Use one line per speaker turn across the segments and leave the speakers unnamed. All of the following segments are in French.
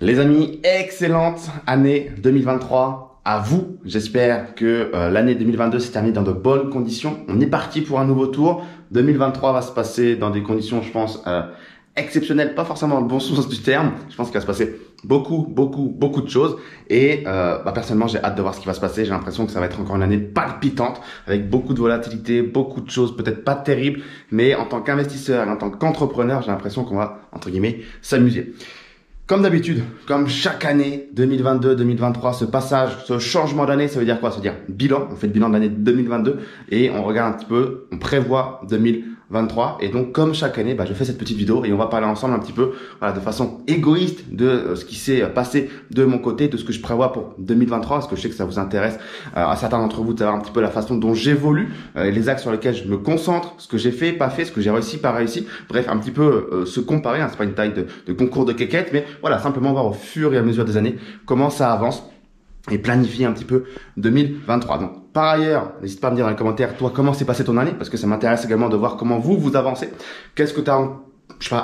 Les amis, excellente année 2023 à vous. J'espère que l'année 2022 s'est terminée dans de bonnes conditions. On est parti pour un nouveau tour. 2023 va se passer dans des conditions, je pense, exceptionnelles, pas forcément dans le bon sens du terme. Je pense qu'il va se passer beaucoup de choses. Et personnellement, j'ai hâte de voir ce qui va se passer. J'ai l'impression que ça va être encore une année palpitante, avec beaucoup de volatilité, beaucoup de choses, peut-être pas terribles, mais en tant qu'investisseur et en tant qu'entrepreneur, j'ai l'impression qu'on va, entre guillemets, s'amuser. Comme d'habitude, comme chaque année, 2022, 2023, ce passage, ce changement d'année, ça veut dire quoi? Ça veut dire bilan. On fait le bilan de l'année 2022 et on regarde un petit peu, on prévoit 2023. Et donc, comme chaque année, je fais cette petite vidéo et on va parler ensemble un petit peu, de façon égoïste de ce qui s'est passé de mon côté, de ce que je prévois pour 2023, parce que je sais que ça vous intéresse à certains d'entre vous de savoir un petit peu la façon dont j'évolue, les axes sur lesquels je me concentre, ce que j'ai fait, pas fait, ce que j'ai réussi, pas réussi. Bref, un petit peu se comparer. C'est pas une taille de concours de quéquette, mais voilà, simplement voir au fur et à mesure des années comment ça avance et planifier un petit peu 2023. Donc, par ailleurs, n'hésite pas à me dire dans les commentaires, toi, comment s'est passée ton année, parce que ça m'intéresse également de voir comment vous avancez. Qu'est-ce que tu as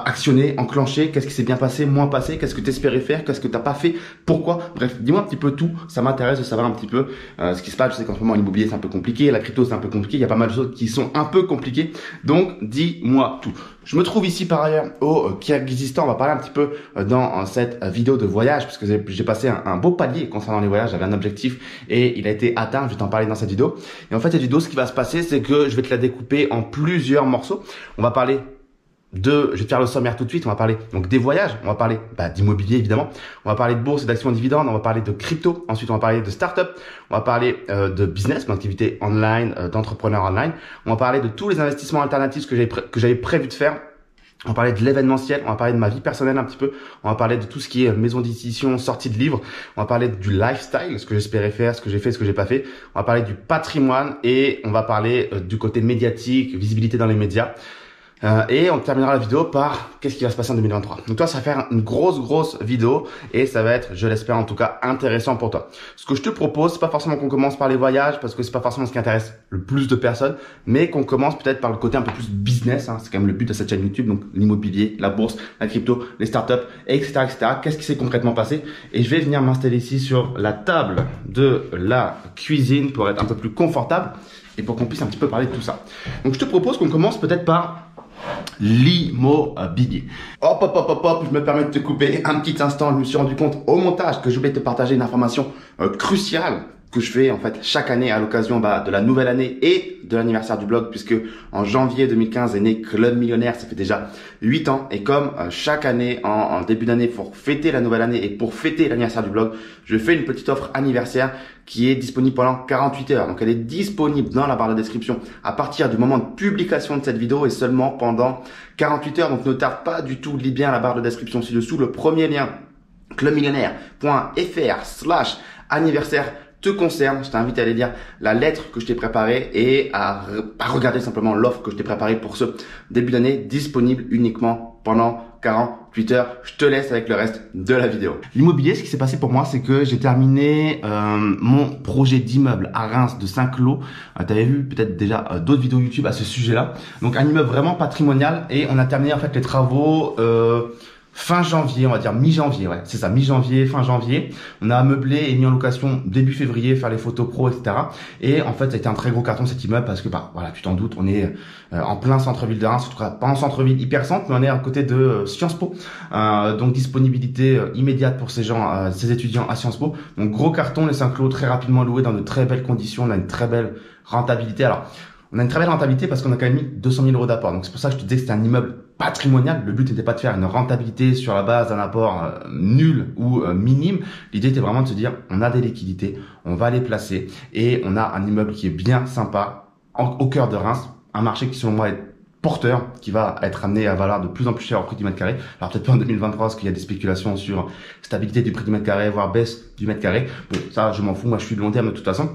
actionné, enclenché, qu'est-ce qui s'est bien passé, moins passé, qu'est-ce que tu espérais faire, qu'est-ce que tu n'as pas fait, pourquoi. Bref, dis-moi un petit peu tout, ça m'intéresse de savoir un petit peu ce qui se passe. Je sais qu'en ce moment, l'immobilier, c'est un peu compliqué, la crypto, c'est un peu compliqué, il y a pas mal de choses qui sont un peu compliquées. Donc, dis-moi tout. Je me trouve ici par ailleurs au Kyrgyzstan. On va parler un petit peu dans cette vidéo de voyage, parce que j'ai passé un beau palier concernant les voyages. J'avais un objectif et il a été atteint. Je vais t'en parler dans cette vidéo. Et en fait, cette vidéo, ce qui va se passer, c'est que je vais te la découper en plusieurs morceaux. On va parler je vais te faire le sommaire tout de suite. On va parler donc des voyages, on va parler d'immobilier évidemment, on va parler de bourse et d'actions dividendes, on va parler de crypto, ensuite on va parler de start-up, on va parler de business, d'activité online, d'entrepreneur online, on va parler de tous les investissements alternatifs que j'avais prévu de faire. On va parler de l'événementiel, on va parler de ma vie personnelle un petit peu, on va parler de tout ce qui est maison d'édition, sortie de livres, on va parler du lifestyle, ce que j'espérais faire, ce que j'ai fait, ce que j'ai pas fait, on va parler du patrimoine et on va parler du côté médiatique, visibilité dans les médias. Et on terminera la vidéo par qu'est-ce qui va se passer en 2023. Donc toi, ça va faire une grosse vidéo et ça va être, je l'espère en tout cas, intéressant pour toi. Ce que je te propose, c'est pas forcément qu'on commence par les voyages parce que c'est pas forcément ce qui intéresse le plus de personnes, mais qu'on commence peut-être par le côté un peu plus business. C'est quand même le but de cette chaîne YouTube, donc l'immobilier, la bourse, la crypto, les startups, etc. Qu'est-ce qui s'est concrètement passé? Et je vais venir m'installer ici sur la table de la cuisine pour être un peu plus confortable et pour qu'on puisse un petit peu parler de tout ça. Donc je te propose qu'on commence peut-être par l'immobilier. Hop, je me permets de te couper un petit instant. Je me suis rendu compte au montage que je voulais te partager une information cruciale que je fais en fait chaque année à l'occasion de la nouvelle année et de l'anniversaire du blog, puisque en janvier 2015 est né Club Millionnaire. Ça fait déjà 8 ans et comme chaque année en début d'année pour fêter la nouvelle année et pour fêter l'anniversaire du blog, je fais une petite offre anniversaire qui est disponible pendant 48 heures. Donc elle est disponible dans la barre de description à partir du moment de publication de cette vidéo et seulement pendant 48 heures. Donc ne tarde pas du tout, lis bien la barre de description ci-dessous. Le premier lien, clubmillionnaire.fr/anniversaire te concerne. Je t'invite à aller lire la lettre que je t'ai préparée et à regarder simplement l'offre que je t'ai préparée pour ce début d'année, disponible uniquement pendant 48 heures. Je te laisse avec le reste de la vidéo. L'immobilier, ce qui s'est passé pour moi, c'est que j'ai terminé mon projet d'immeuble à Reims de Saint-Cloud. Tu avais vu peut-être déjà d'autres vidéos YouTube à ce sujet-là. Donc un immeuble vraiment patrimonial et on a terminé en fait les travaux fin janvier, on va dire mi-janvier, ouais, c'est ça, mi-janvier, fin janvier. On a meublé et mis en location début février, faire les photos pro, etc. Et en fait, ça a été un très gros carton cet immeuble parce que, voilà, tu t'en doutes, on est en plein centre-ville de Reims, en tout cas pas en centre-ville hyper centre, mais on est à côté de Sciences Po. Donc disponibilité immédiate pour ces étudiants à Sciences Po. Donc gros carton, les Saint-Cloud très rapidement loués dans de très belles conditions, on a une très belle rentabilité. Alors, on a une très belle rentabilité parce qu'on a quand même mis 200 000 euros d'apport. Donc c'est pour ça que je te disais que c'était un immeuble patrimonial. Le but n'était pas de faire une rentabilité sur la base d'un apport nul ou minime. L'idée était vraiment de se dire, on a des liquidités, on va les placer et on a un immeuble qui est bien sympa au cœur de Reims. Un marché qui selon moi est porteur, qui va être amené à valoir de plus en plus cher au prix du mètre carré. Alors peut-être pas en 2023 parce qu'il y a des spéculations sur stabilité du prix du mètre carré, voire baisse du mètre carré. Bon, ça je m'en fous, moi je suis de long terme de toute façon.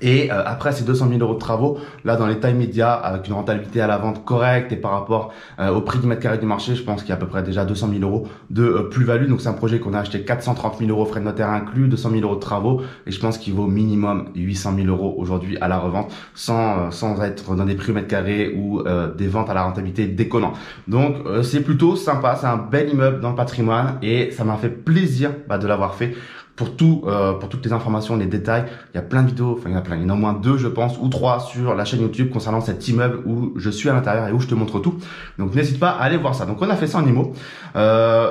Et après ces 200 000 euros de travaux, là dans l'état immédiat, avec une rentabilité à la vente correcte et par rapport au prix du mètre carré du marché, je pense qu'il y a à peu près déjà 200 000 euros de plus-value. Donc c'est un projet qu'on a acheté 430 000 euros frais de notaire inclus, 200 000 euros de travaux, et je pense qu'il vaut minimum 800 000 euros aujourd'hui à la revente, sans être dans des prix au mètre carré ou des ventes à la rentabilité déconnant. Donc c'est plutôt sympa, c'est un bel immeuble dans le patrimoine et ça m'a fait plaisir de l'avoir fait. Pour toutes les informations, les détails, il y a plein de vidéos, enfin il y en a plein, il y en a au moins 2 je pense, ou 3 sur la chaîne YouTube concernant cet immeuble où je suis à l'intérieur et où je te montre tout. Donc n'hésite pas à aller voir ça. Donc on a fait ça en IMO.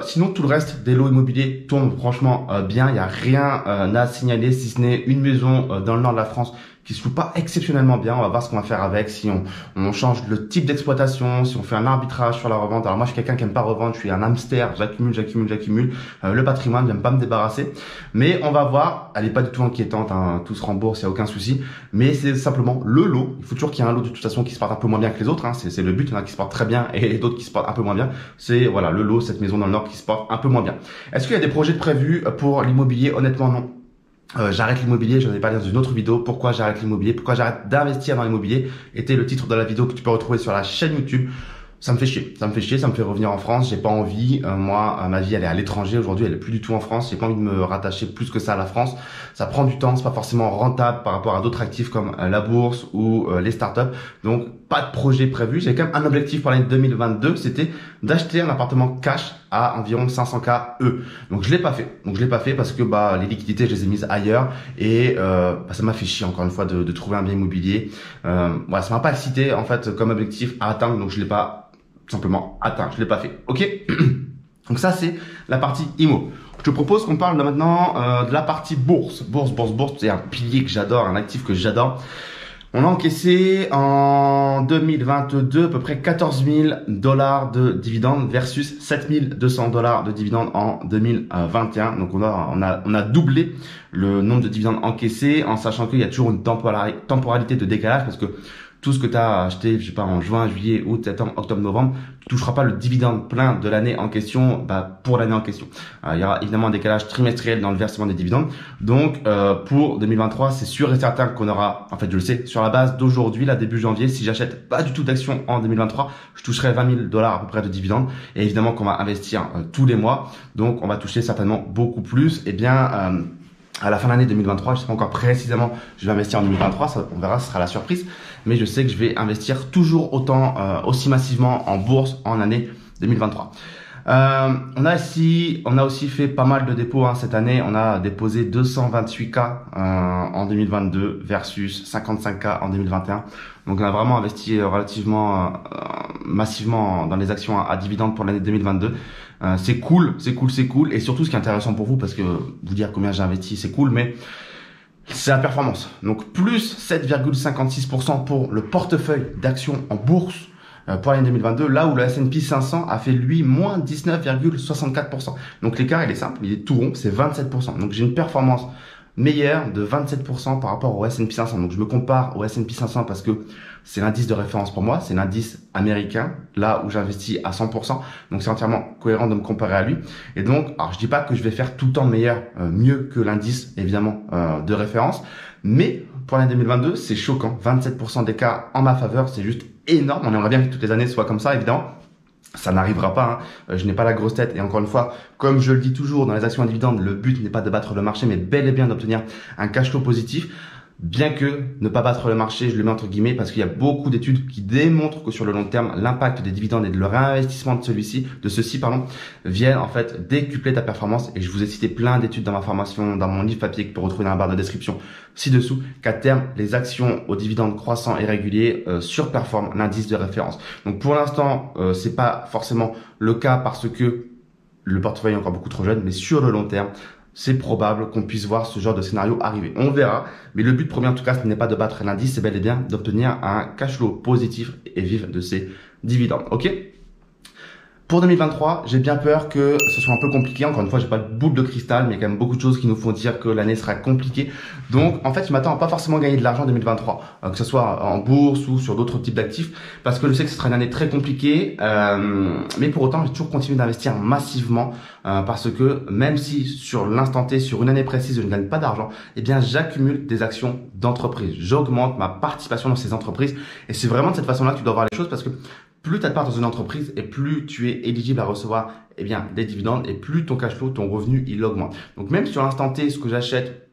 Sinon tout le reste des lots immobiliers tombent franchement bien, il n'y a rien à signaler si ce n'est une maison dans le nord de la France qui se loue pas exceptionnellement bien. On va voir ce qu'on va faire avec, si on change le type d'exploitation, si on fait un arbitrage sur la revente. Alors moi, je suis quelqu'un qui aime pas revendre, je suis un hamster, j'accumule. Le patrimoine, j'aime pas me débarrasser. Mais on va voir, elle est pas du tout inquiétante, hein, tout se rembourse, il y a aucun souci. Mais c'est simplement le lot. Il faut toujours qu'il y ait un lot de toute façon qui se porte un peu moins bien que les autres, hein. C'est le but, il y en a qui se portent très bien et d'autres qui se portent un peu moins bien. C'est voilà le lot, cette maison dans le nord qui se porte un peu moins bien. Est-ce qu'il y a des projets de prévus pour l'immobilier? Honnêtement, non. J'arrête l'immobilier, j'en ai parlé dans une autre vidéo. Pourquoi j'arrête l'immobilier? Pourquoi j'arrête d'investir dans l'immobilier? Était le titre de la vidéo que tu peux retrouver sur la chaîne YouTube. Ça me fait chier, ça me fait revenir en France, j'ai pas envie, moi ma vie elle est à l'étranger aujourd'hui, elle est plus du tout en France, j'ai pas envie de me rattacher plus que ça à la France, ça prend du temps, c'est pas forcément rentable par rapport à d'autres actifs comme la bourse ou les startups, donc pas de projet prévu. J'ai quand même un objectif pour l'année 2022, c'était d'acheter un appartement cash à environ 500K donc je l'ai pas fait parce que les liquidités je les ai mises ailleurs et ça m'a fait chier encore une fois de trouver un bien immobilier. Ça m'a pas excité en fait comme objectif à atteindre, donc je l'ai pas simplement atteint, je l'ai pas fait. Ok. Donc ça c'est la partie IMO. Je te propose qu'on parle maintenant de la partie bourse. Bourse, c'est un pilier que j'adore, un actif que j'adore. On a encaissé en 2022 à peu près 14 000 $ de dividendes versus 7 200 $ de dividendes en 2021. Donc on a doublé le nombre de dividendes encaissés en sachant qu'il y a toujours une temporalité de décalage parce que tout ce que tu as acheté, je sais pas, en juin, juillet, août, septembre, octobre, novembre, tu toucheras pas le dividende plein de l'année en question, pour l'année en question. Il y aura évidemment un décalage trimestriel dans le versement des dividendes. Donc, pour 2023, c'est sûr et certain qu'on aura, en fait, je le sais, sur la base d'aujourd'hui, là, début janvier, si j'achète pas du tout d'actions en 2023, je toucherai 20 000 $ à peu près de dividendes. Et évidemment qu'on va investir tous les mois. Donc, on va toucher certainement beaucoup plus. Eh bien, à la fin de l'année 2023, je sais pas encore précisément, je vais investir en 2023, ça, on verra, ce sera la surprise. Mais je sais que je vais investir toujours autant, aussi massivement en bourse en année 2023. On a aussi fait pas mal de dépôts cette année. On a déposé 228K en 2022 versus 55K en 2021. Donc on a vraiment investi relativement massivement dans les actions à dividendes pour l'année 2022. C'est cool. Et surtout, ce qui est intéressant pour vous, parce que vous dire combien j'ai investi, c'est cool, mais c'est la performance. Donc plus 7,56% pour le portefeuille d'actions en bourse pour l'année 2022, là où le S&P 500 a fait lui moins 19,64%. Donc l'écart il est simple, il est tout rond, c'est 27%. Donc j'ai une performance meilleure de 27% par rapport au S&P 500. Donc je me compare au S&P 500 parce que c'est l'indice de référence pour moi, c'est l'indice américain, là où j'investis à 100%. Donc c'est entièrement cohérent de me comparer à lui. Et donc, alors je dis pas que je vais faire tout le temps mieux que l'indice évidemment de référence, mais pour l'année 2022, c'est choquant, 27% d'écart en ma faveur, c'est juste énorme. On aimerait bien que toutes les années soient comme ça, évidemment. Ça n'arrivera pas, je n'ai pas la grosse tête et encore une fois, comme je le dis toujours dans les actions à dividendes, le but n'est pas de battre le marché mais bel et bien d'obtenir un cash flow positif. Bien que ne pas battre le marché, je le mets entre guillemets parce qu'il y a beaucoup d'études qui démontrent que sur le long terme, l'impact des dividendes et de le réinvestissement de ceux-ci viennent en fait décupler ta performance. Et je vous ai cité plein d'études dans ma formation, dans mon livre papier que tu peux retrouver dans la barre de description ci-dessous, qu'à terme, les actions aux dividendes croissants et réguliers surperforment l'indice de référence. Donc pour l'instant, c'est pas forcément le cas parce que le portefeuille est encore beaucoup trop jeune, mais sur le long terme, c'est probable qu'on puisse voir ce genre de scénario arriver. On verra, mais le but premier en tout cas, ce n'est pas de battre l'indice, c'est bel et bien d'obtenir un cash flow positif et vivre de ces dividendes. Ok ? Pour 2023, j'ai bien peur que ce soit un peu compliqué. Encore une fois, j'ai pas de boule de cristal, mais il y a quand même beaucoup de choses qui nous font dire que l'année sera compliquée. Donc, en fait, je m'attends à pas forcément gagner de l'argent en 2023, que ce soit en bourse ou sur d'autres types d'actifs, parce que je sais que ce sera une année très compliquée. Mais pour autant, j'ai toujours continué d'investir massivement, parce que même si sur l'instant T, sur une année précise, je ne gagne pas d'argent, eh bien, j'accumule des actions d'entreprise. J'augmente ma participation dans ces entreprises, et c'est vraiment de cette façon-là que tu dois voir les choses, parce que plus tu as de part dans une entreprise et plus tu es éligible à recevoir des dividendes et plus ton cash flow, ton revenu, il augmente. Donc même sur l'instant T, ce que j'achète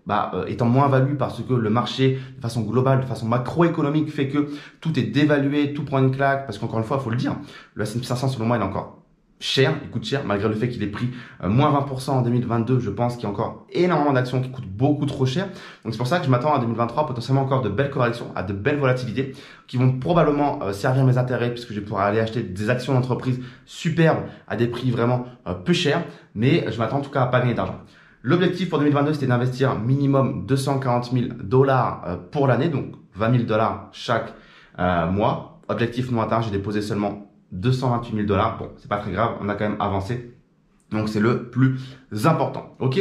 étant moins valu parce que le marché, de façon globale, de façon macroéconomique, fait que tout est dévalué, tout prend une claque, parce qu'encore une fois, il faut le dire, le S&P 500 selon moi, il est encore cher, il coûte cher, malgré le fait qu'il ait pris moins 20% en 2022, je pense qu'il y a encore énormément d'actions qui coûtent beaucoup trop cher. Donc c'est pour ça que je m'attends à 2023 potentiellement encore de belles corrections, à de belles volatilités qui vont probablement servir mes intérêts puisque je vais pouvoir aller acheter des actions d'entreprise superbes à des prix vraiment peu chers, mais je m'attends en tout cas à pas gagner d'argent. L'objectif pour 2022, c'était d'investir minimum 240 000 $ pour l'année, donc 20 000 $ chaque mois. Objectif non atteint, j'ai déposé seulement 228 000 $. Bon, c'est pas très grave, on a quand même avancé. Donc, c'est le plus important. OK?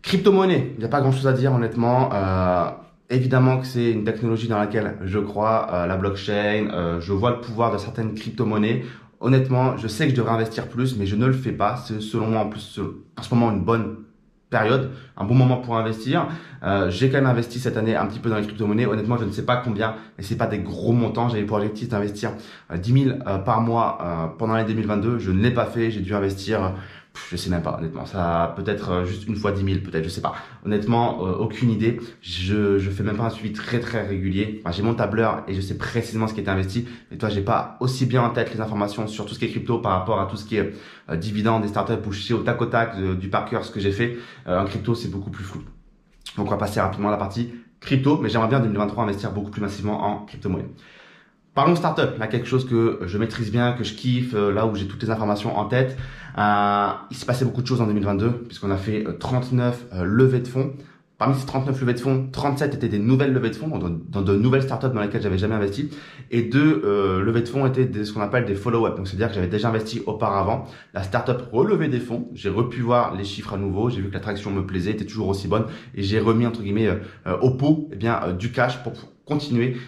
Crypto-monnaie, il n'y a pas grand-chose à dire, honnêtement. Évidemment que c'est une technologie dans laquelle je crois, la blockchain. Je vois le pouvoir de certaines crypto-monnaies. Honnêtement, je sais que je devrais investir plus, mais je ne le fais pas. C'est selon moi, en plus, en ce moment, une bonne période, un bon moment pour investir. J'ai quand même investi cette année un petit peu dans les crypto-monnaies. Honnêtement, je ne sais pas combien, et c'est pas des gros montants. J'avais pour objectif d'investir 10 000 par mois pendant l'année 2022. Je ne l'ai pas fait. J'ai dû investir, je sais même pas, honnêtement. Ça peut-être juste une fois 10 000, peut-être, je sais pas. Honnêtement, aucune idée. Je fais même pas un suivi très régulier. Enfin, j'ai mon tableur et je sais précisément ce qui est investi. Mais toi, j'ai pas aussi bien en tête les informations sur tout ce qui est crypto par rapport à tout ce qui est dividendes des startups où je sais au tac du par cœur ce que j'ai fait. En crypto, c'est beaucoup plus flou. Donc, on va passer rapidement à la partie crypto, mais j'aimerais bien en 2023 investir beaucoup plus massivement en crypto-monnaie. Parlons startup, là quelque chose que je maîtrise bien, que je kiffe, là où j'ai toutes les informations en tête. Il s'est passé beaucoup de choses en 2022 puisqu'on a fait 39 levées de fonds. Parmi ces 39 levées de fonds, 37 étaient des nouvelles levées de fonds, dans de nouvelles startups dans lesquelles j'avais jamais investi. Et 2 levées de fonds étaient ce qu'on appelle des follow-up. Donc, c'est-à-dire que j'avais déjà investi auparavant. La startup relevait des fonds. J'ai repu voir les chiffres à nouveau. J'ai vu que l'attraction me plaisait, était toujours aussi bonne. Et j'ai remis, entre guillemets, au pot, du cash pour continuer,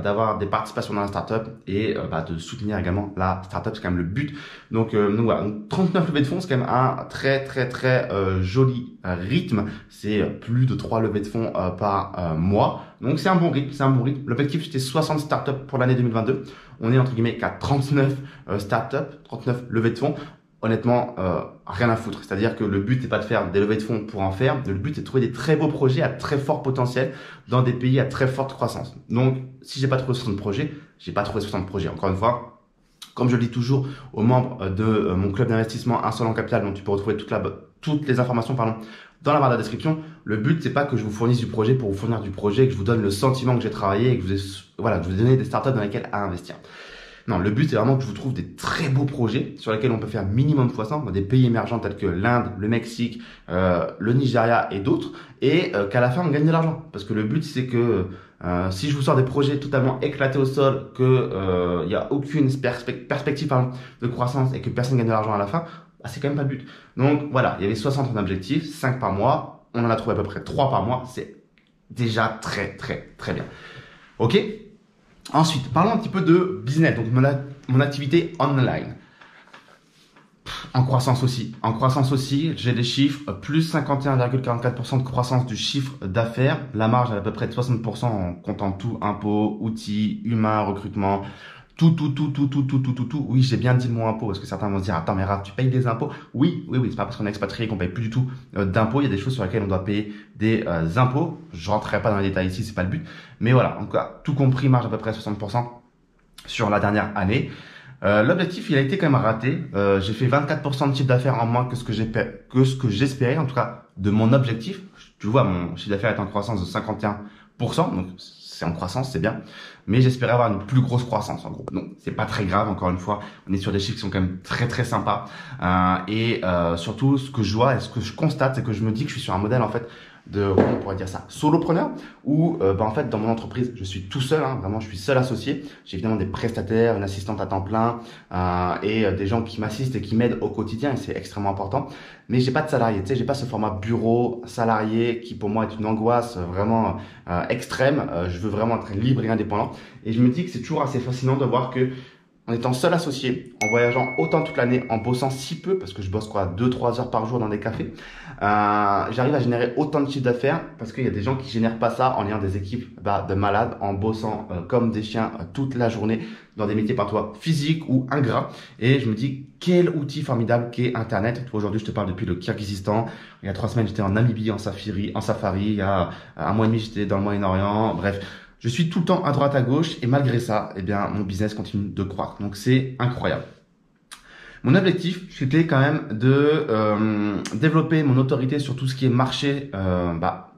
d'avoir des participations dans la startup et de soutenir également la startup. C'est quand même le but. Donc voilà. Donc, 39 levées de fonds, c'est quand même un très joli rythme. C'est plus de 3 levées de fonds par mois. Donc c'est un bon rythme, L'objectif c'était 60 startups pour l'année 2022. On est entre guillemets qu'à 39 startups, 39 levées de fonds. Honnêtement, rien à foutre. C'est-à-dire que le but n'est pas de faire des levées de fonds pour en faire. Le but c'est de trouver des très beaux projets à très fort potentiel dans des pays à très forte croissance. Donc, si j'ai pas trouvé 60 projets, j'ai pas trouvé 60 projets. Encore une fois, comme je le dis toujours aux membres de mon club d'investissement Insolent Capital, dont tu peux retrouver toutes les informations dans la barre de la description. Le but, c'est pas que je vous fournisse du projet pour vous fournir du projet, que je vous donne le sentiment que j'ai travaillé et que je vous donne des startups dans lesquelles à investir. Non, le but, c'est vraiment que je vous trouve des très beaux projets sur lesquels on peut faire minimum x100 dans des pays émergents tels que l'Inde, le Mexique, le Nigeria et d'autres, et qu'à la fin, on gagne de l'argent. Parce que le but, c'est que si je vous sors des projets totalement éclatés au sol, que il y a aucune perspective de croissance et que personne gagne de l'argent à la fin, c'est quand même pas le but. Donc voilà, il y avait 60 en objectif, 5 par mois, on en a trouvé à peu près 3 par mois, c'est déjà très bien. Ok? Ensuite, parlons un petit peu de business, donc mon activité online. En croissance aussi, j'ai des chiffres, plus 51,44% de croissance du chiffre d'affaires. La marge est à peu près de 60% en comptant tout, impôts, outils, humains, recrutement, tout. Oui, j'ai bien dit le mot impôt parce que certains vont se dire, attends, mais Raph, tu payes des impôts? Oui, c'est pas parce qu'on est expatrié qu'on paye plus du tout d'impôts. Il y a des choses sur lesquelles on doit payer des impôts. Je rentrerai pas dans les détails ici, c'est pas le but. Mais voilà, en tout cas, tout compris, marge à peu près 60% sur la dernière année. L'objectif, il a été quand même raté. J'ai fait 24% de chiffre d'affaires en moins que ce que j'espérais, en tout cas, de mon objectif. Tu vois, mon chiffre d'affaires est en croissance de 51%, donc c'est en croissance, c'est bien. Mais j'espérais avoir une plus grosse croissance, en gros. Donc, c'est pas très grave, encore une fois. On est sur des chiffres qui sont quand même très sympas. Surtout, ce que je vois et ce que je constate, c'est que je me dis que je suis sur un modèle, en fait, comment on pourrait dire ça, solopreneur, où en fait dans mon entreprise je suis tout seul, hein, vraiment je suis seul associé. J'ai évidemment des prestataires, une assistante à temps plein et des gens qui m'assistent et qui m'aident au quotidien, et c'est extrêmement important. Mais j'ai pas de salarié, tu sais, j'ai pas ce format bureau salarié qui pour moi est une angoisse vraiment extrême. Je veux vraiment être libre et indépendant, et je me dis que c'est toujours assez fascinant de voir que en étant seul associé, en voyageant autant toute l'année, en bossant si peu, parce que je bosse quoi, 2-3 heures par jour dans des cafés, j'arrive à générer autant de chiffre d'affaires parce qu'il y a des gens qui génèrent pas ça en ayant des équipes de malades, en bossant comme des chiens toute la journée dans des métiers parfois physiques ou ingrats. Et je me dis, quel outil formidable qu'est Internet. Aujourd'hui, je te parle depuis le Kyrgyzstan. Il y a 3 semaines, j'étais en Namibie en safari. Il y a 1 mois et demi, j'étais dans le Moyen-Orient. Bref. Je suis tout le temps à droite, à gauche, et malgré ça, eh bien, mon business continue de croître. Donc, c'est incroyable. Mon objectif, c'était quand même de développer mon autorité sur tout ce qui est marché,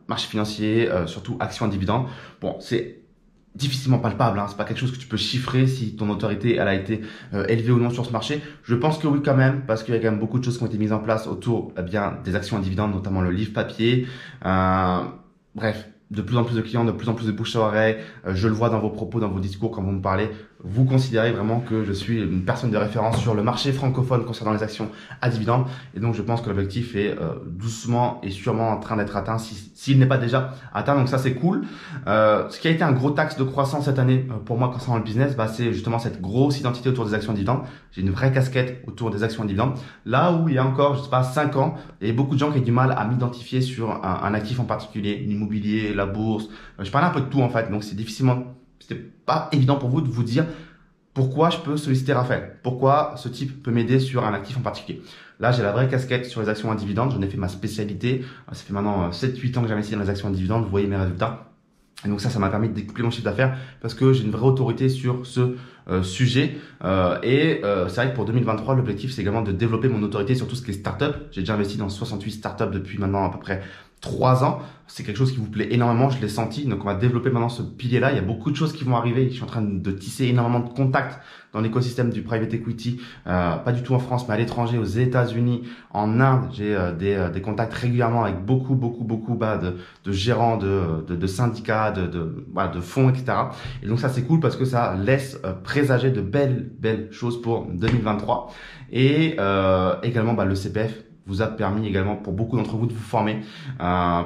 marché financier, surtout actions et dividendes. Bon, c'est difficilement palpable, hein. C'est pas quelque chose que tu peux chiffrer si ton autorité elle a été élevée ou non sur ce marché. Je pense que oui quand même, parce qu'il y a quand même beaucoup de choses qui ont été mises en place autour des actions et dividendes, notamment le livre papier. Bref. De plus en plus de clients, de plus en plus de bouche à oreille. Je le vois dans vos propos, dans vos discours, quand vous me parlez. Vous considérez vraiment que je suis une personne de référence sur le marché francophone concernant les actions à dividendes. Et donc, je pense que l'objectif est doucement et sûrement en train d'être atteint, s'il n'est pas déjà atteint. Donc, ça, c'est cool. Ce qui a été un gros axe de croissance cette année pour moi concernant le business, c'est justement cette grosse identité autour des actions à dividendes. J'ai une vraie casquette autour des actions à dividendes. Là où il y a encore, je sais pas, 5 ans, il y a beaucoup de gens qui ont du mal à m'identifier sur un actif en particulier, l'immobilier, la bourse. Je parlais un peu de tout en fait. Donc, c'était pas évident pour vous de vous dire pourquoi je peux solliciter Raphaël, pourquoi ce type peut m'aider sur un actif en particulier. Là, j'ai la vraie casquette sur les actions à dividendes, j'en ai fait ma spécialité. Ça fait maintenant 7-8 ans que j'investis dans les actions à dividendes, vous voyez mes résultats. Et donc ça m'a permis de découpler mon chiffre d'affaires parce que j'ai une vraie autorité sur ce sujet. C'est vrai que pour 2023, l'objectif c'est également de développer mon autorité sur tout ce qui est startup. J'ai déjà investi dans 68 startups depuis maintenant à peu près 3 ans. C'est quelque chose qui vous plaît énormément, je l'ai senti. Donc on va développer maintenant ce pilier-là. Il y a beaucoup de choses qui vont arriver. Je suis en train de tisser énormément de contacts dans l'écosystème du private equity, pas du tout en France, mais à l'étranger, aux États-Unis, en Inde. J'ai des contacts régulièrement avec beaucoup de gérants, de syndicats, de fonds, etc. Et donc ça c'est cool parce que ça laisse présager de belles choses pour 2023. Et également le CPF vous a permis également pour beaucoup d'entre vous de vous former.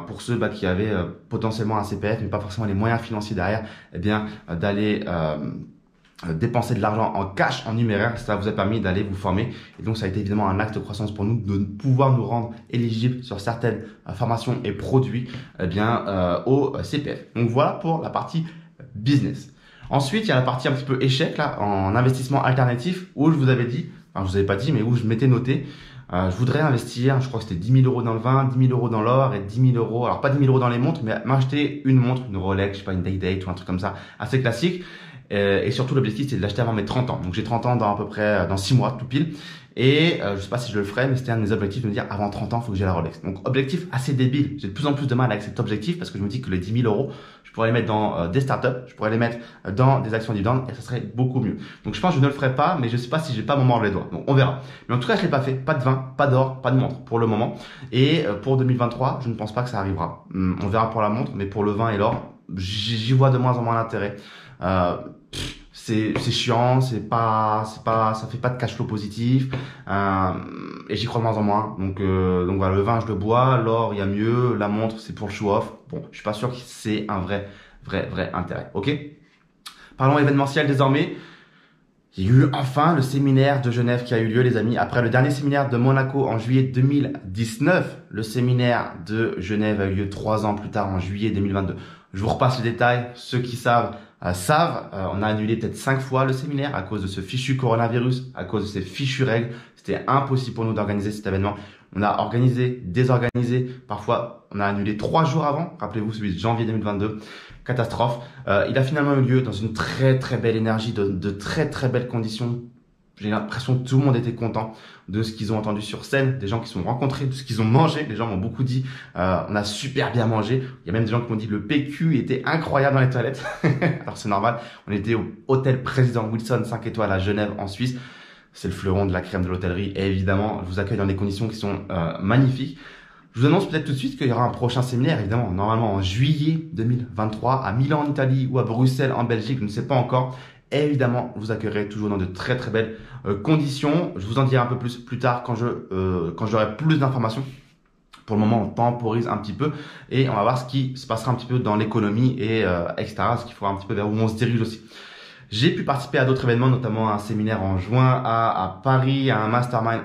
Pour ceux qui avaient potentiellement un CPF mais pas forcément les moyens financiers derrière, eh bien d'aller dépenser de l'argent en cash, en numéraire, ça vous a permis d'aller vous former. Et donc ça a été évidemment un acte de croissance pour nous de pouvoir nous rendre éligibles sur certaines formations et produits au CPF. Donc voilà pour la partie business. Ensuite, il y a la partie un petit peu échec là, en investissement alternatif, où je vous avais dit, enfin je vous avais pas dit, mais où je m'étais noté, je voudrais investir, je crois que c'était 10 000 euros dans le vin, 10 000 euros dans l'or et 10 000 euros, alors pas 10 000 euros dans les montres, mais m'acheter une montre, une Rolex, je sais pas, une Day-Date ou un truc comme ça, assez classique. Et surtout, l'objectif, c'est de l'acheter avant mes 30 ans. Donc, j'ai 30 ans dans à peu près, dans 6 mois, tout pile. Et je sais pas si je le ferai, mais c'était un de mes objectifs de me dire, avant 30 ans, il faut que j'ai la Rolex. Donc, objectif assez débile. J'ai de plus en plus de mal avec cet objectif parce que je me dis que les 10 000 euros, je pourrais les mettre dans des startups, je pourrais les mettre dans des actions dividendes et ça serait beaucoup mieux. Donc, je pense que je ne le ferai pas, mais je sais pas si j'ai pas mon mordre les doigts. Donc, on verra. Mais en tout cas, je l'ai pas fait. Pas de vin, pas d'or, pas de montre pour le moment. Et pour 2023, je ne pense pas que ça arrivera. On verra pour la montre, mais pour le vin et l'or, j'y vois de moins en moins l'intérêt. C'est chiant, ça fait pas de cash flow positif, et j'y crois de moins en moins. Donc voilà, le vin je le bois, l'or il y a mieux, la montre c'est pour le show off. Bon, je suis pas sûr que c'est un vrai intérêt. Ok. Parlons événementiel désormais. Il y a eu enfin le séminaire de Genève qui a eu lieu, les amis. Après le dernier séminaire de Monaco en juillet 2019, le séminaire de Genève a eu lieu 3 ans plus tard en juillet 2022. Je vous repasse les détails. Ceux qui savent, on a annulé peut-être 5 fois le séminaire à cause de ce fichu coronavirus, à cause de ces fichues règles. C'était impossible pour nous d'organiser cet événement. On a organisé, désorganisé. Parfois, on a annulé 3 jours avant. Rappelez-vous, celui de janvier 2022. Catastrophe. Il a finalement eu lieu dans une très belle énergie, de très belles conditions. J'ai l'impression que tout le monde était content de ce qu'ils ont entendu sur scène, des gens qui se sont rencontrés, de ce qu'ils ont mangé. Les gens m'ont beaucoup dit, on a super bien mangé. Il y a même des gens qui m'ont dit le PQ était incroyable dans les toilettes. Alors c'est normal. On était au hôtel Président Wilson 5 étoiles à Genève en Suisse. C'est le fleuron de la crème de l'hôtellerie. Et évidemment, je vous accueille dans des conditions qui sont magnifiques. Je vous annonce peut-être tout de suite qu'il y aura un prochain séminaire, évidemment, normalement en juillet 2023 à Milan en Italie ou à Bruxelles en Belgique, je ne sais pas encore. Et évidemment, vous accueillerez toujours dans de très très belles conditions. Je vous en dirai un peu plus tard quand j'aurai plus d'informations. Pour le moment, on temporise un petit peu et on va voir ce qui se passera un petit peu dans l'économie et etc. Ce qu'il faudra un petit peu vers où on se dirige aussi. J'ai pu participer à d'autres événements, notamment à un séminaire en juin à Paris, à un mastermind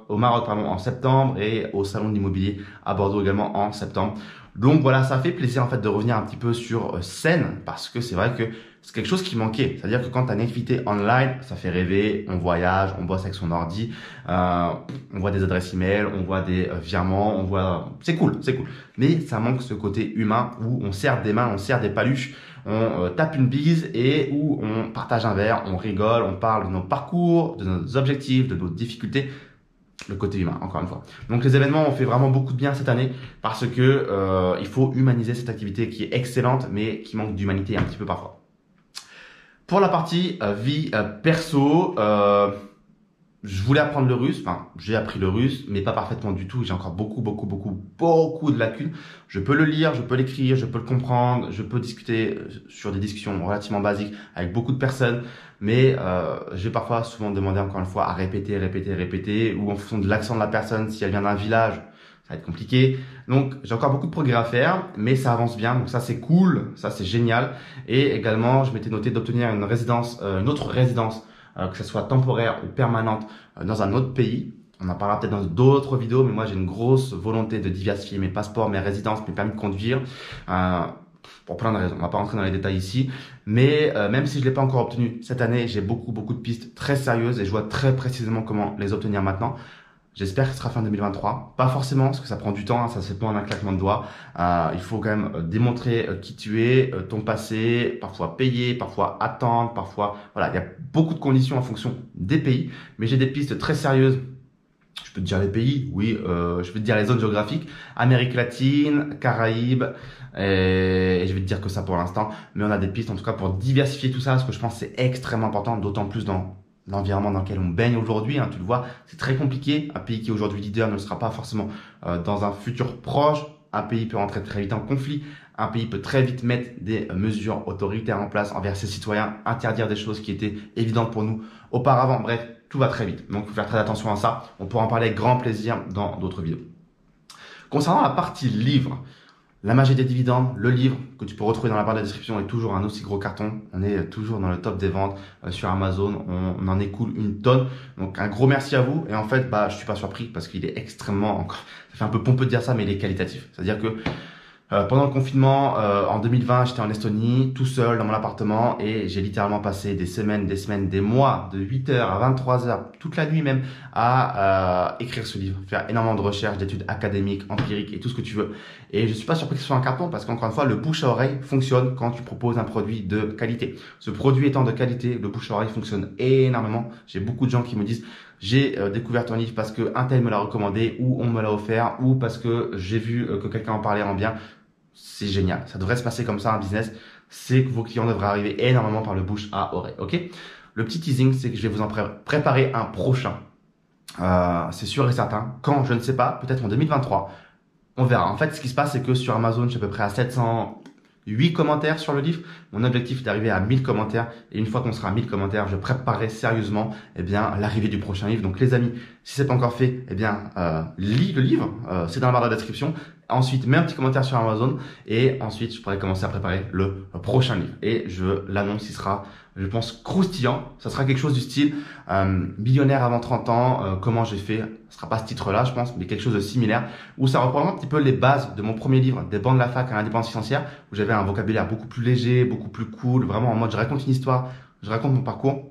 au Maroc en septembre et au salon de l'immobilier à Bordeaux également en septembre. Donc voilà, ça fait plaisir en fait de revenir un petit peu sur scène parce que c'est vrai que c'est quelque chose qui manquait. C'est-à-dire que quand tu as une activité online, ça fait rêver, on voyage, on bosse avec son ordi, on voit des adresses email, on voit des virements, on voit... C'est cool. Mais ça manque ce côté humain où on serre des mains, on serre des paluches, on tape une bise et où on partage un verre, on rigole, on parle de nos parcours, de nos objectifs, de nos difficultés. Le côté humain, encore une fois. Donc les événements ont fait vraiment beaucoup de bien cette année parce que il faut humaniser cette activité qui est excellente mais qui manque d'humanité un petit peu parfois. Pour la partie vie perso, je voulais apprendre le russe, enfin j'ai appris le russe, mais pas parfaitement du tout. J'ai encore beaucoup de lacunes. Je peux le lire, je peux l'écrire, je peux le comprendre, je peux discuter sur des discussions relativement basiques avec beaucoup de personnes, mais j'ai parfois souvent demandé encore une fois à répéter, ou en fonction de l'accent de la personne, si elle vient d'un village, ça va être compliqué. Donc j'ai encore beaucoup de progrès à faire, mais ça avance bien, donc ça c'est cool, ça c'est génial. Et également, je m'étais noté d'obtenir une autre résidence, que ce soit temporaire ou permanente, dans un autre pays. On en parlera peut-être dans d'autres vidéos, mais moi j'ai une grosse volonté de diversifier mes passeports, mes résidences, mes permis de conduire, pour plein de raisons. On va pas rentrer dans les détails ici, mais même si je l'ai pas encore obtenu cette année, j'ai beaucoup de pistes très sérieuses et je vois très précisément comment les obtenir maintenant. J'espère que ce sera fin 2023. Pas forcément, parce que ça prend du temps, hein, ça se fait pas en un claquement de doigts. Il faut quand même démontrer qui tu es, ton passé, parfois payer, parfois attendre, parfois... Voilà, il y a beaucoup de conditions en fonction des pays. Mais j'ai des pistes très sérieuses. Je peux te dire les pays, oui. Je vais te dire les zones géographiques. Amérique latine, Caraïbes, et je vais te dire que ça pour l'instant. Mais on a des pistes en tout cas pour diversifier tout ça, parce que je pense que c'est extrêmement important, d'autant plus dans l'environnement dans lequel on baigne aujourd'hui, hein, tu le vois, c'est très compliqué. Un pays qui est aujourd'hui leader ne le sera pas forcément dans un futur proche. Un pays peut rentrer très vite en conflit. Un pays peut très vite mettre des mesures autoritaires en place envers ses citoyens, interdire des choses qui étaient évidentes pour nous auparavant. Bref, tout va très vite. Donc, il faut faire très attention à ça. On pourra en parler avec grand plaisir dans d'autres vidéos. Concernant la partie livre, La magie des dividendes, le livre que tu peux retrouver dans la barre de la description est toujours un aussi gros carton. On est toujours dans le top des ventes sur Amazon. On en écoule une tonne. Donc un gros merci à vous. Et en fait, je suis pas surpris parce qu'il est extrêmement, ça fait un peu pompeux de dire ça, mais il est qualitatif. C'est-à-dire que pendant le confinement, en 2020, j'étais en Estonie, tout seul dans mon appartement et j'ai littéralement passé des semaines, des mois, de 8h à 23h, toute la nuit même, à écrire ce livre, faire énormément de recherches, d'études académiques, empiriques et tout ce que tu veux. Et je suis pas surpris que ce soit un carton parce qu'encore une fois, le bouche à oreille fonctionne quand tu proposes un produit de qualité. Ce produit étant de qualité, le bouche à oreille fonctionne énormément. J'ai beaucoup de gens qui me disent j'ai découvert ton livre parce que un tel me l'a recommandé ou on me l'a offert ou parce que j'ai vu que quelqu'un en parlait en bien. C'est génial. Ça devrait se passer comme ça un business. C'est que vos clients devraient arriver énormément par le bouche à oreille. Ok. Le petit teasing, c'est que je vais vous en préparer un prochain. C'est sûr et certain. Quand, je ne sais pas. Peut-être en 2023. On verra. En fait, ce qui se passe, c'est que sur Amazon, je suis à peu près à 708 commentaires sur le livre. Mon objectif est d'arriver à 1000 commentaires. Et une fois qu'on sera à 1000 commentaires, je préparerai sérieusement l'arrivée du prochain livre. Donc les amis, si c'est pas encore fait, lis le livre. C'est dans la barre de la description. Ensuite, mets un petit commentaire sur Amazon. Et ensuite, je pourrai commencer à préparer le prochain livre. Et je l'annonce, il sera, je pense, croustillant. Ça sera quelque chose du style millionnaire avant 30 ans. Comment j'ai fait. Ce sera pas ce titre-là, je pense, mais quelque chose de similaire. Où ça reprendra un petit peu les bases de mon premier livre, Des bancs de la fac à l'indépendance financière. Où j'avais un vocabulaire beaucoup plus léger, beaucoup plus cool. Vraiment en mode, je raconte une histoire, je raconte mon parcours.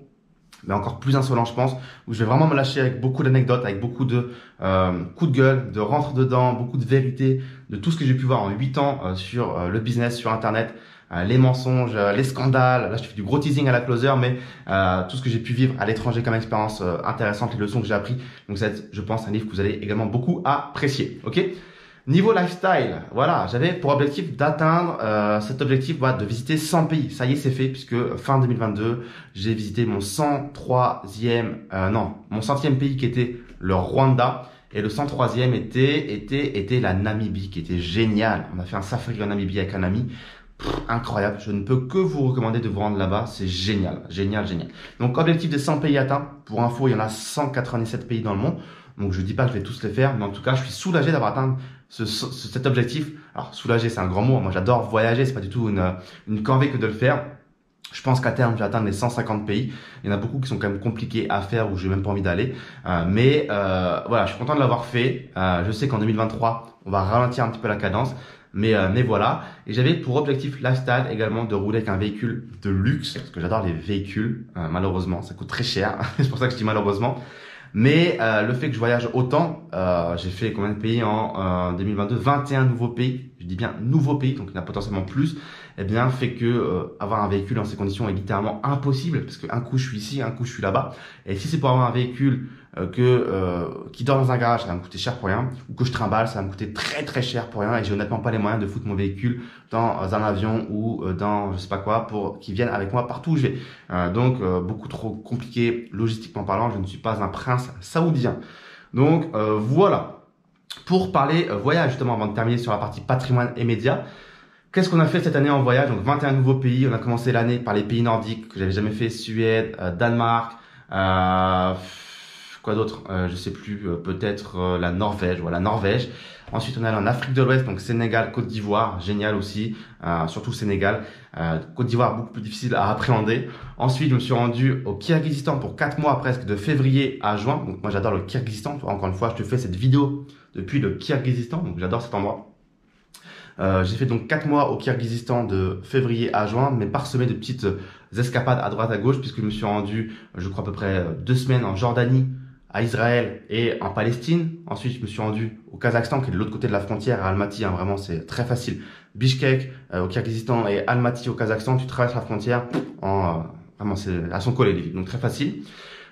Mais encore plus insolent, je pense, où je vais vraiment me lâcher avec beaucoup d'anecdotes, avec beaucoup de coups de gueule, de rentre dedans, beaucoup de vérité, de tout ce que j'ai pu voir en 8 ans sur le business, sur Internet, les mensonges, les scandales. Là, je fais du gros teasing à la closer, mais tout ce que j'ai pu vivre à l'étranger comme expérience intéressante, les leçons que j'ai appris. Donc, c'est, je pense, un livre que vous allez également beaucoup apprécier. Ok ? Niveau lifestyle, voilà, j'avais pour objectif d'atteindre cet objectif de visiter 100 pays. Ça y est, c'est fait puisque fin 2022, j'ai visité mon 100e pays qui était le Rwanda. Et le 103e était la Namibie, qui était génial. On a fait un safari en Namibie avec un ami. Incroyable, je ne peux que vous recommander de vous rendre là-bas, c'est génial, génial, génial. Donc objectif des 100 pays atteints, pour info il y en a 197 pays dans le monde, donc je dis pas que je vais tous les faire, mais en tout cas je suis soulagé d'avoir atteint cet objectif. Alors soulagé c'est un grand mot, moi j'adore voyager, c'est pas du tout une corvée que de le faire. Je pense qu'à terme, je vais atteindre les 150 pays. Il y en a beaucoup qui sont quand même compliqués à faire où j'ai même pas envie d'aller. Mais voilà, je suis content de l'avoir fait. Je sais qu'en 2023, on va ralentir un petit peu la cadence. Mais voilà. Et j'avais pour objectif lifestyle également de rouler avec un véhicule de luxe. Parce que j'adore les véhicules. Malheureusement, ça coûte très cher. C'est pour ça que je dis malheureusement. Mais le fait que je voyage autant, j'ai fait combien de pays en 2022? 21 nouveaux pays. Je dis bien nouveaux pays, donc il y en a potentiellement plus. Eh bien, fait que avoir un véhicule dans ces conditions est littéralement impossible, parce qu'un coup je suis ici, un coup je suis là-bas. Et si c'est pour avoir un véhicule qui dort dans un garage, ça va me coûter cher pour rien, ou que je trimballe, ça va me coûter très très cher pour rien. Et j'ai honnêtement pas les moyens de foutre mon véhicule dans un avion ou dans je sais pas quoi pour qu'ils viennent avec moi partout où je vais. Donc beaucoup trop compliqué logistiquement parlant. Je ne suis pas un prince saoudien. Donc voilà. Pour parler voyage justement, avant de terminer sur la partie patrimoine et médias. Qu'est-ce qu'on a fait cette année en voyage? Donc 21 nouveaux pays. On a commencé l'année par les pays nordiques que j'avais jamais fait, Suède, Danemark, quoi d'autre? Je sais plus. Peut-être la Norvège. Voilà, Norvège. Ensuite, on est allé en Afrique de l'Ouest, donc Sénégal, Côte d'Ivoire, génial aussi, surtout Sénégal. Côte d'Ivoire beaucoup plus difficile à appréhender. Ensuite, je me suis rendu au Kirghizistan pour 4 mois presque, de février à juin. Donc moi, j'adore le Kirghizistan. Encore une fois, je te fais cette vidéo depuis le Kirghizistan, donc j'adore cet endroit. J'ai fait donc 4 mois au Kirghizistan de février à juin, mais parsemé de petites escapades à droite à gauche, puisque je me suis rendu, je crois à peu près 2 semaines en Jordanie, à Israël et en Palestine. Ensuite, je me suis rendu au Kazakhstan, qui est de l'autre côté de la frontière, à Almaty, vraiment c'est très facile. Bishkek au Kirghizistan et Almaty au Kazakhstan, tu traverses la frontière, vraiment c'est à son collet les villes, donc très facile.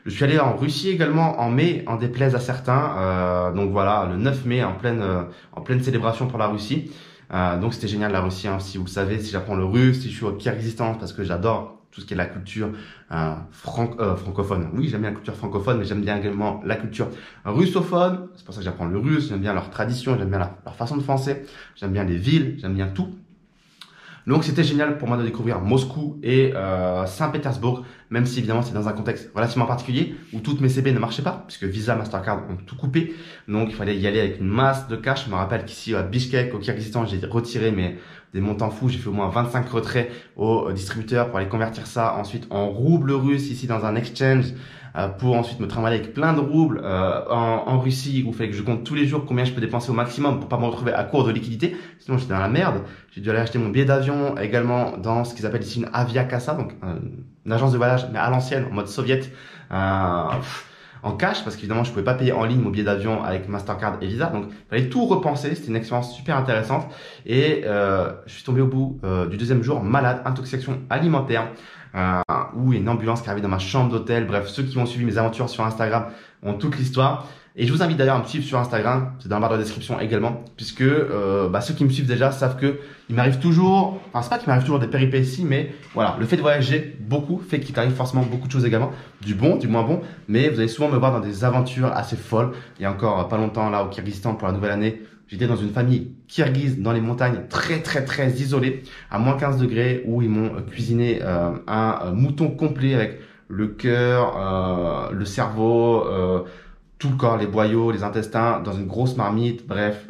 Je suis allé en Russie également en mai, en déplaise à certains. Donc voilà, le 9 mai en pleine célébration pour la Russie. Donc c'était génial la Russie, hein, si vous le savez, si j'apprends le russe, si je suis au Kirghizistan, parce que j'adore tout ce qui est la culture francophone. Oui, j'aime bien la culture francophone, mais j'aime bien également la culture russophone. C'est pour ça que j'apprends le russe, j'aime bien leur tradition, j'aime bien leur façon de penser, j'aime bien les villes, j'aime bien tout. Donc c'était génial pour moi de découvrir Moscou et Saint-Pétersbourg, même si évidemment c'est dans un contexte relativement particulier où toutes mes CB ne marchaient pas, puisque Visa, Mastercard ont tout coupé. Donc il fallait y aller avec une masse de cash. Je me rappelle qu'ici à Bishkek, au Kirghizistan, j'ai retiré des montants fous. J'ai fait au moins 25 retraits au distributeur pour aller convertir ça ensuite en roubles russes ici dans un exchange. Pour ensuite me trimballer avec plein de roubles en Russie où il fallait que je compte tous les jours combien je peux dépenser au maximum pour pas me retrouver à court de liquidité, sinon j'étais dans la merde. J'ai dû aller acheter mon billet d'avion également dans ce qu'ils appellent ici une Aviakassa, donc une agence de voyage mais à l'ancienne, en mode soviète, en cash, parce qu'évidemment je pouvais pas payer en ligne mon billet d'avion avec Mastercard et Visa, donc il fallait tout repenser. C'était une expérience super intéressante et je suis tombé au bout du 2e jour malade, intoxication alimentaire. Où il y a une ambulance qui arrive dans ma chambre d'hôtel. Bref, ceux qui ont suivi mes aventures sur Instagram ont toute l'histoire. Et je vous invite d'ailleurs à me suivre sur Instagram, c'est dans la barre de description également, puisque ceux qui me suivent déjà savent que il m'arrive toujours, enfin c'est pas qu'il m'arrive toujours des péripéties, mais voilà, le fait de voyager beaucoup fait qu'il t'arrive forcément beaucoup de choses également, du bon, du moins bon, mais vous allez souvent me voir dans des aventures assez folles. Il y a encore pas longtemps là au Kirghizistan pour la nouvelle année, j'étais dans une famille kirghize dans les montagnes très isolées, à moins 15 degrés, où ils m'ont cuisiné un mouton complet avec le cœur, le cerveau, tout le corps, les boyaux, les intestins, dans une grosse marmite. Bref,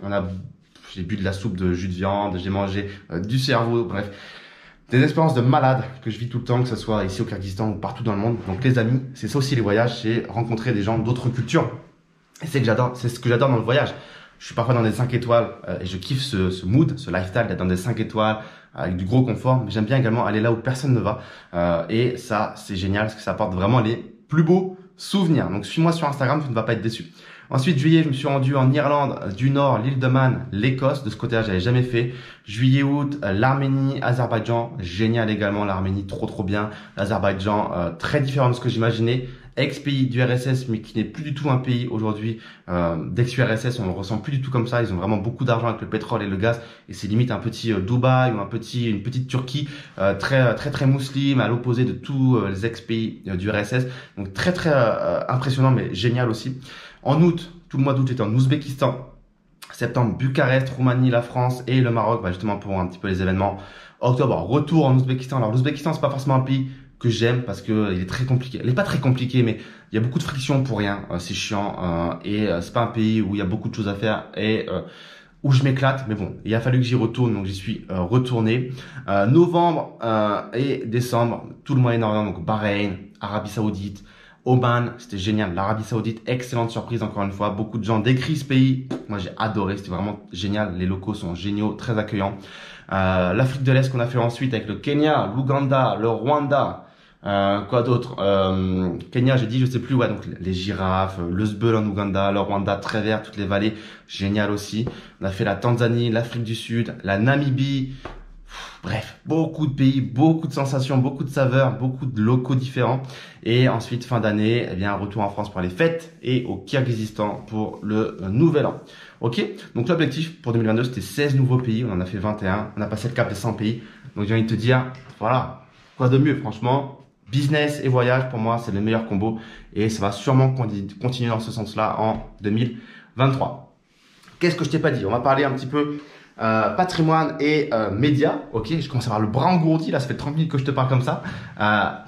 j'ai bu de la soupe de jus de viande, j'ai mangé du cerveau, bref. Des expériences de malade que je vis tout le temps, que ce soit ici au Kirghizistan ou partout dans le monde. Donc les amis, c'est ça aussi les voyages, c'est rencontrer des gens d'autres cultures. Et c'est ce que j'adore dans le voyage. Je suis parfois dans des 5 étoiles et je kiffe ce mood, ce lifestyle d'être dans des 5 étoiles avec du gros confort. Mais j'aime bien également aller là où personne ne va. Et ça, c'est génial parce que ça apporte vraiment les plus beaux souvenirs. Donc suis-moi sur Instagram, tu ne vas pas être déçu. Ensuite, juillet, je me suis rendu en Irlande du Nord, l'île de Man, l'Écosse. De ce côté-là, j'avais jamais fait. Juillet, août, l'Arménie, Azerbaïdjan. Génial également, l'Arménie, trop bien. L'Azerbaïdjan, très différent de ce que j'imaginais. Ex-pays du RSS, mais qui n'est plus du tout un pays aujourd'hui d'ex-URSS. On ne le ressent plus du tout comme ça. Ils ont vraiment beaucoup d'argent avec le pétrole et le gaz. Et c'est limite un petit Dubaï ou une petite Turquie très musulmane, à l'opposé de tous les ex-pays du RSS. Donc très impressionnant, mais génial aussi. En août, Tout le mois d'août, j'étais en Ouzbékistan. Septembre, Bucarest, Roumanie, la France et le Maroc, justement pour un petit peu les événements. Octobre, retour en Ouzbékistan. Alors l'Ouzbékistan, c'est pas forcément un pays que j'aime parce que il est très compliqué. Il est pas très compliqué, mais il y a beaucoup de friction pour rien. C'est chiant et c'est pas un pays où il y a beaucoup de choses à faire et où je m'éclate. Mais bon, il a fallu que j'y retourne, donc j'y suis retourné. Novembre et décembre, tout le Moyen-Orient, donc Bahreïn, Arabie Saoudite, Oman, c'était génial. L'Arabie Saoudite, excellente surprise encore une fois. Beaucoup de gens décrivent ce pays. Moi, j'ai adoré. C'était vraiment génial. Les locaux sont géniaux, très accueillants. L'Afrique de l'Est qu'on a fait ensuite avec le Kenya, l'Ouganda, le Rwanda. Quoi d'autre Kenya, j'ai dit, je sais plus. Ouais, donc les girafes, le Sbeul en Ouganda, le Rwanda, très vert, toutes les vallées, génial aussi. On a fait la Tanzanie, l'Afrique du Sud, la Namibie. Bref, beaucoup de pays, beaucoup de sensations, beaucoup de saveurs, beaucoup de locaux différents. Et ensuite, fin d'année, eh bien, retour en France pour les fêtes et au Kirghizistan pour le nouvel an. Ok, donc l'objectif pour 2022, c'était 16 nouveaux pays. On en a fait 21. On a passé le cap des 100 pays. Donc j'ai envie de te dire, voilà, quoi de mieux, franchement. Business et voyage, pour moi, c'est le meilleur combo. Et ça va sûrement continuer dans ce sens-là en 2023. Qu'est-ce que je t'ai pas dit? On va parler un petit peu patrimoine et médias. Ok, je commence à avoir le bras engourdi. Là, ça fait 30 minutes que je te parle comme ça.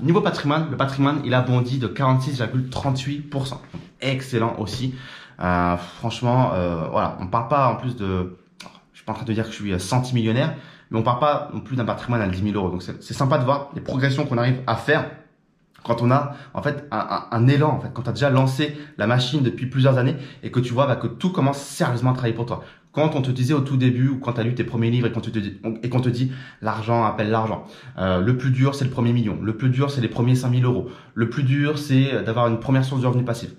Niveau patrimoine, le patrimoine, il a bondi de 46,38%. Excellent aussi. Franchement, voilà, on parle pas en plus de... Je suis pas en train de dire que je suis centimillionnaire, mais on parle pas non plus d'un patrimoine à 10 000 euros. Donc, c'est sympa de voir les progressions qu'on arrive à faire quand on a en fait un élan, en fait, quand tu as déjà lancé la machine depuis plusieurs années et que tu vois que tout commence sérieusement à travailler pour toi. Quand on te disait au tout début ou quand tu as lu tes premiers livres et qu'on te dit l'argent appelle l'argent, le plus dur c'est le premier million, le plus dur c'est les premiers 5 000 euros, le plus dur c'est d'avoir une première source de revenus passifs.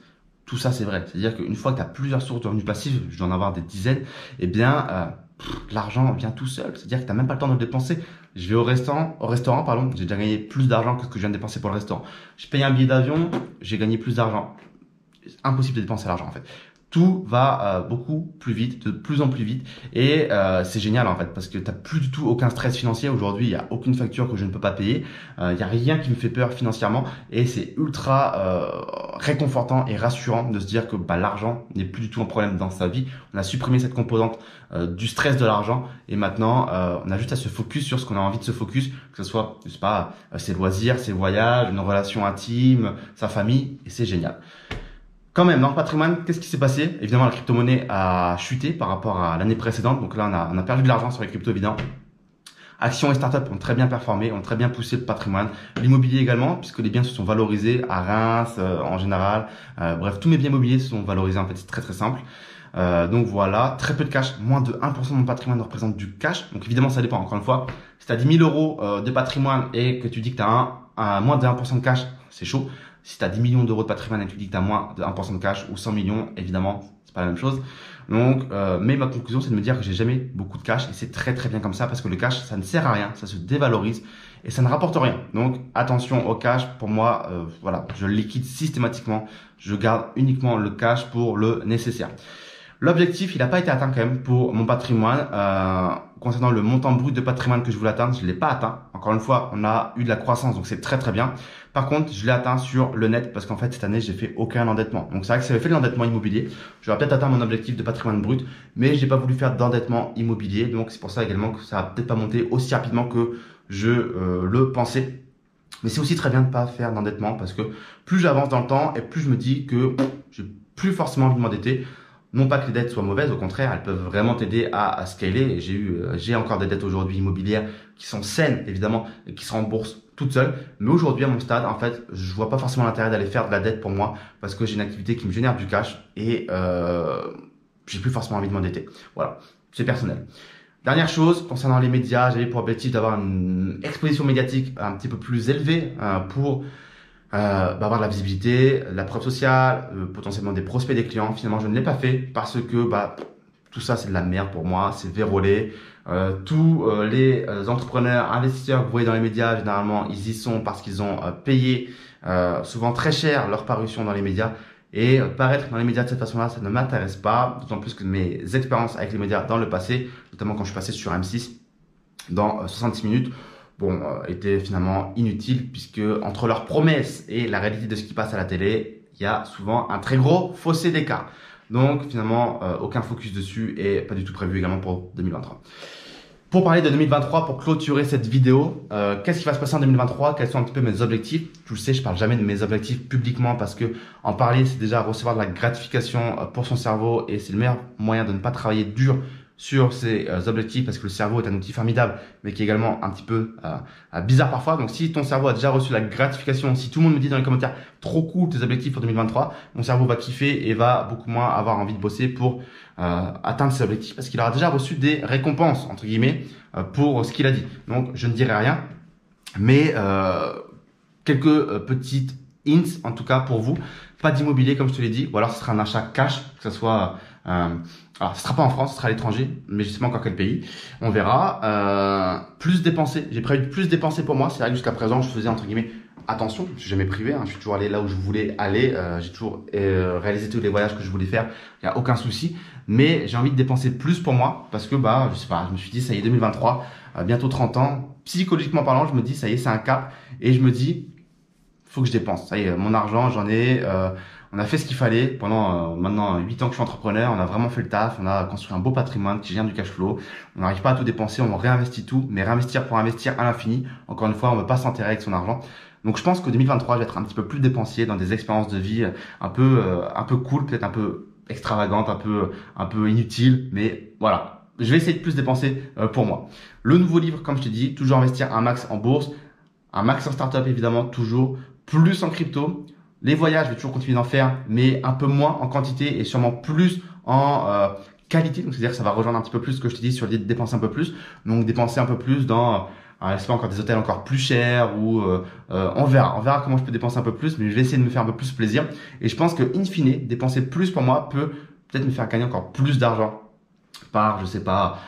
Tout ça c'est vrai, c'est-à-dire qu'une fois que tu as plusieurs sources de revenus passifs, je dois en avoir des dizaines, eh bien l'argent vient tout seul, c'est-à-dire que tu n'as même pas le temps de le dépenser. Je vais au restaurant, pardon, j'ai déjà gagné plus d'argent que ce que je viens de dépenser pour le restaurant. Je paye un billet d'avion, j'ai gagné plus d'argent. C'est impossible de dépenser l'argent en fait. Tout va beaucoup plus vite, de plus en plus vite et c'est génial en fait parce que tu n'as plus du tout aucun stress financier. Aujourd'hui, il n'y a aucune facture que je ne peux pas payer. Il n'y a rien qui me fait peur financièrement et c'est ultra réconfortant et rassurant de se dire que l'argent n'est plus du tout un problème dans sa vie. On a supprimé cette composante du stress de l'argent et maintenant on a juste à se focus sur ce qu'on a envie de se focus, que ce soit, je sais pas, ses loisirs, ses voyages, une relation intime, sa famille et c'est génial. Quand même, dans le patrimoine, qu'est-ce qui s'est passé? Évidemment, la crypto-monnaie a chuté par rapport à l'année précédente. Donc là, on a perdu de l'argent sur les cryptos, évidemment. Actions et startups ont très bien performé, ont très bien poussé le patrimoine. L'immobilier également, puisque les biens se sont valorisés à Reims, en général. Bref, tous mes biens immobiliers se sont valorisés. En fait, c'est très très simple. Donc voilà, très peu de cash. Moins de 1% de mon patrimoine représente du cash. Donc évidemment, ça dépend. Encore une fois, si tu as 10 000 euros de patrimoine et que tu dis que tu as moins de 1% de cash, c'est chaud. Si tu as 10 millions d'euros de patrimoine et que tu dis que tu as moins de 1% de cash ou 100 millions, évidemment, c'est pas la même chose. Donc, mais ma conclusion, c'est de me dire que j'ai jamais beaucoup de cash et c'est très très bien comme ça parce que le cash, ça ne sert à rien, ça se dévalorise et ça ne rapporte rien. Donc, attention au cash. Pour moi, voilà, je le liquide systématiquement. Je garde uniquement le cash pour le nécessaire. L'objectif, il n'a pas été atteint quand même pour mon patrimoine. Concernant le montant brut de patrimoine que je voulais atteindre, je ne l'ai pas atteint. Encore une fois, on a eu de la croissance, donc c'est très très bien. Par contre, je l'ai atteint sur le net parce qu'en fait, cette année, j'ai fait aucun endettement. Donc c'est vrai que si j'avais fait de l'endettement immobilier, j'aurais peut-être atteint mon objectif de patrimoine brut, mais j'ai pas voulu faire d'endettement immobilier. Donc c'est pour ça également que ça va peut-être pas monter aussi rapidement que je le pensais. Mais c'est aussi très bien de ne pas faire d'endettement parce que plus j'avance dans le temps et plus je me dis que j'ai plus forcément envie de m'endetter. Non pas que les dettes soient mauvaises, au contraire, elles peuvent vraiment t'aider à scaler. J'ai encore des dettes aujourd'hui immobilières qui sont saines, évidemment, et qui se remboursent toutes seules. Mais aujourd'hui, à mon stade, en fait, je vois pas forcément l'intérêt d'aller faire de la dette pour moi parce que j'ai une activité qui me génère du cash et j'ai plus forcément envie de m'endetter. Voilà, c'est personnel. Dernière chose, concernant les médias, j'avais pour objectif d'avoir une exposition médiatique un petit peu plus élevée pour avoir de la visibilité, de la preuve sociale, potentiellement des prospects, des clients. Finalement, je ne l'ai pas fait parce que tout ça, c'est de la merde pour moi, c'est vérolé. Tous les entrepreneurs, investisseurs que vous voyez dans les médias, généralement, ils y sont parce qu'ils ont payé souvent très cher leur parution dans les médias. Et paraître dans les médias de cette façon-là, ça ne m'intéresse pas. D'autant plus que mes expériences avec les médias dans le passé, notamment quand je suis passé sur M6 dans 66 minutes, était finalement inutile puisque entre leurs promesses et la réalité de ce qui passe à la télé, il y a souvent un très gros fossé d'écart. Donc finalement, aucun focus dessus et pas du tout prévu également pour 2023. Pour parler de 2023, pour clôturer cette vidéo, qu'est-ce qui va se passer en 2023? Quels sont un petit peu mes objectifs? Tu le sais, je parle jamais de mes objectifs publiquement parce que en parler, c'est déjà recevoir de la gratification pour son cerveau et c'est le meilleur moyen de ne pas travailler dur sur ces objectifs parce que le cerveau est un outil formidable mais qui est également un petit peu bizarre parfois. Donc si ton cerveau a déjà reçu la gratification, si tout le monde me dit dans les commentaires trop cool tes objectifs pour 2023, mon cerveau va kiffer et va beaucoup moins avoir envie de bosser pour atteindre ses objectifs parce qu'il aura déjà reçu des récompenses entre guillemets pour ce qu'il a dit. Donc je ne dirai rien mais quelques petites hints en tout cas pour vous. Pas d'immobilier comme je te l'ai dit, ou alors ce sera un achat cash, que ce soit alors ce sera pas en France, ce sera à l'étranger, mais je sais pas encore quel pays, on verra. Plus dépenser, j'ai prévu de plus dépenser pour moi. C'est vrai que jusqu'à présent je faisais entre guillemets attention, je me suis jamais privé, je suis toujours allé là où je voulais aller, j'ai toujours réalisé tous les voyages que je voulais faire, il n'y a aucun souci, mais j'ai envie de dépenser plus pour moi parce que je sais pas, je me suis dit ça y est 2023, bientôt 30 ans, psychologiquement parlant, je me dis ça y est c'est un cap et je me dis faut que je dépense. Ça y est, mon argent, j'en ai. On a fait ce qu'il fallait pendant maintenant 8 ans que je suis entrepreneur. On a vraiment fait le taf. On a construit un beau patrimoine qui génère du cash flow. On n'arrive pas à tout dépenser. On réinvestit tout. Mais réinvestir pour investir à l'infini. Encore une fois, on ne veut pas s'enterrer avec son argent. Donc, je pense que 2023, je vais être un petit peu plus dépensier dans des expériences de vie un peu cool, peut-être un peu extravagantes, un peu inutiles. Mais voilà. Je vais essayer de plus dépenser pour moi. Le nouveau livre, comme je te dis, toujours investir un max en bourse, un max en startup évidemment, toujours. Plus en crypto, les voyages, je vais toujours continuer d'en faire, mais un peu moins en quantité et sûrement plus en qualité. Donc, c'est-à-dire que ça va rejoindre un petit peu plus ce que je te dis sur l'idée de dépenser un peu plus. Donc, dépenser un peu plus dans, je sais pas, encore des hôtels encore plus chers ou on verra comment je peux dépenser un peu plus, mais je vais essayer de me faire un peu plus plaisir. Et je pense que, in fine, dépenser plus pour moi peut peut-être me faire gagner encore plus d'argent par, je sais pas,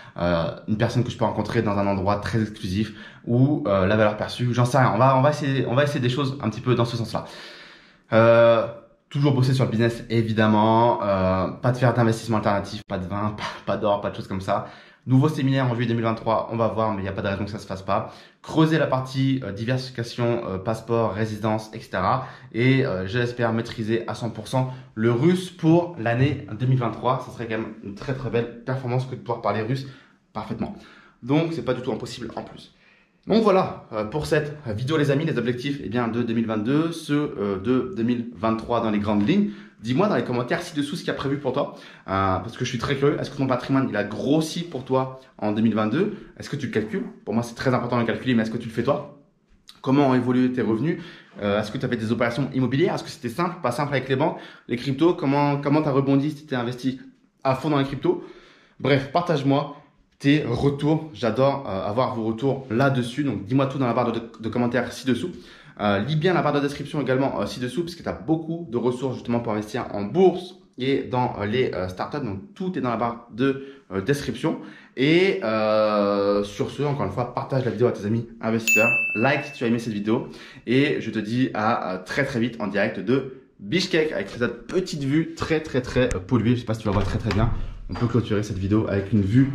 une personne que je peux rencontrer dans un endroit très exclusif ou la valeur perçue, j'en sais rien. On va essayer des choses un petit peu dans ce sens-là. Toujours bosser sur le business évidemment, pas de faire d'investissement alternatif, pas de vin, pas d'or, pas de choses comme ça. Nouveau séminaire en juillet 2023, on va voir, mais il n'y a pas de raison que ça se fasse pas. Creuser la partie diversification, passeport, résidence, etc. Et j'espère maîtriser à 100% le russe pour l'année 2023. Ça serait quand même une très très belle performance que de pouvoir parler russe parfaitement. Donc c'est pas du tout impossible en plus. Donc voilà pour cette vidéo les amis, les objectifs de 2022, ceux de 2023 dans les grandes lignes. Dis-moi dans les commentaires ci-dessous ce qu'il y a prévu pour toi, parce que je suis très curieux. Est-ce que ton patrimoine il a grossi pour toi en 2022? Est-ce que tu le calcules? Pour moi c'est très important de le calculer, mais est-ce que tu le fais toi? Comment ont évolué tes revenus? Est-ce que tu avais des opérations immobilières? Est-ce que c'était simple, pas simple avec les banques? Les cryptos, comment tu as rebondi si tu t'es investi à fond dans les cryptos? Bref, partage-moi tes retours. J'adore avoir vos retours là-dessus. Donc, dis-moi tout dans la barre de commentaires ci-dessous. Lis bien la barre de description également ci-dessous parce que tu as beaucoup de ressources justement pour investir en bourse et dans les startups. Donc, tout est dans la barre de description. Et sur ce, encore une fois, partage la vidéo à tes amis investisseurs. Like si tu as aimé cette vidéo. Et je te dis à très très vite en direct de Bishkek avec cette petite vue très polluée. Je sais pas si tu la vois très bien. On peut clôturer cette vidéo avec une vue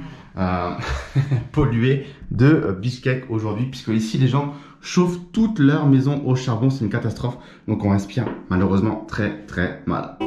polluée de Bishkek aujourd'hui, puisque ici les gens chauffent toute leur maison au charbon, c'est une catastrophe. Donc on respire malheureusement très mal.